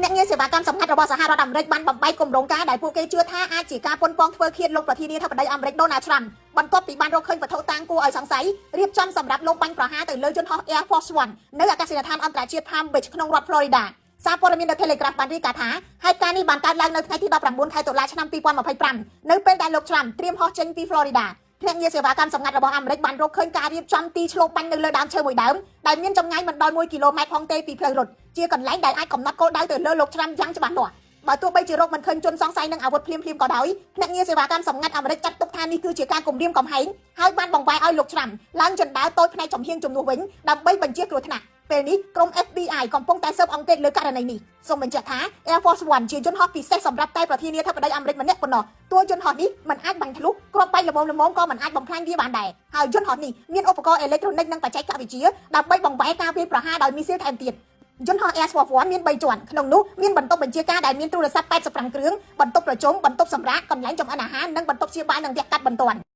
អ្នកងារសេវាកម្មសម្ងាត់របស់សហរដ្ឋអាមេរិកបានបំបីគម្រោងការដែលពួកគេជឿថាអាចជាការប៉ុនប៉ងធ្វើឃាតលោកប្រធានាធិបតីអាមេរិកដូណាល់ ត្រាំ បន្ទាប់ពីបានរកឃើញវត្ថុតាងគួរឲ្យសង្ស័យរៀបចំសម្រាប់លុបបាញ់ប្រហារទៅលើយន្តហោះ Air Force One នៅអាកាសយានដ្ឋានអន្តរជាតិ Palm Beach ក្នុងរដ្ឋ Florida សារព័ត៌មាន The Telegraph បានរាយការណ៍ថាហេតុការណ៍នេះបានកើតឡើងនៅថ្ងៃទី19ខែតុលាឆ្នាំ2025នៅពេលដែលលោក ត្រាំ ត្រៀមហោះចេញពី Florida ភ្នាក់ងារសេវាកម្មសម្ងាត់របស់អាមេរិកបានរកឃើញការរៀបចំទីឆ្លងបាញ់នៅលើដើមឈើមួយដើមដែលមានចម្ងាយមិនដល់1គីឡូម៉ែត្រផងទេពីផ្លូវរត់ជាកន្លែងដែលអាចកំណត់គោលដៅទៅលើលោក ត្រាំ យ៉ាងច្បាស់លាស់បើទោះបីជារកមិនឃើញជនសង្ស័យនឹងអាវុធភ្លាមក៏ដោយភ្នាក់ងារសេវាកម្មសម្ងាត់អាមេរិកចាត់ទុកថានេះគឺជាការគំរាមកំហែងហើយបានបង្វែរឲ្យលោក ត្រាំ ឡើងជណ្ដើរតូចផ្នែកចំហៀងជំនួសវិញដើម្បីបញ្ជាគ្រោះថ្នាក់ពេលនេះក្រុម FBI កំពុងតែស៊ើបអង្កេតលើករណីនេះសូមបញ្ជាក់ថា Air Force One ជាយន្តហោះពិសេសសម្រាប់តែប្រធានាធិបតីអាមេរិកម្នាក់ប៉ុណ្ណោះតួយន្តហោះនេះមិនអាចបាញ់ធ្លុះគ្រាប់បែកល្មមក៏មិនអាចបំផ្លាញវាបានដែរហើយយន្តហោះនេះមានឧបករណ៍អេឡិចត្រូនិកនិងបច្ចេកវិទ្យាដើម្បីបង្វែរការវាយប្រហារដោយមីស៊ីលថែមទៀតយន្តហោះ Air Force One មាន3ជាន់ក្នុងនោះមានបន្ទប់បញ្ជាការដែលមានទូរស័ព្ទ85គ្រឿងបន្ទប់ប្រជុំបន្ទប់សម្រាកកន្លែងចម្អិនអាហារនិងបន្ទប់ព្យាបាលនិងវគ្គកាត់បន្ទាន់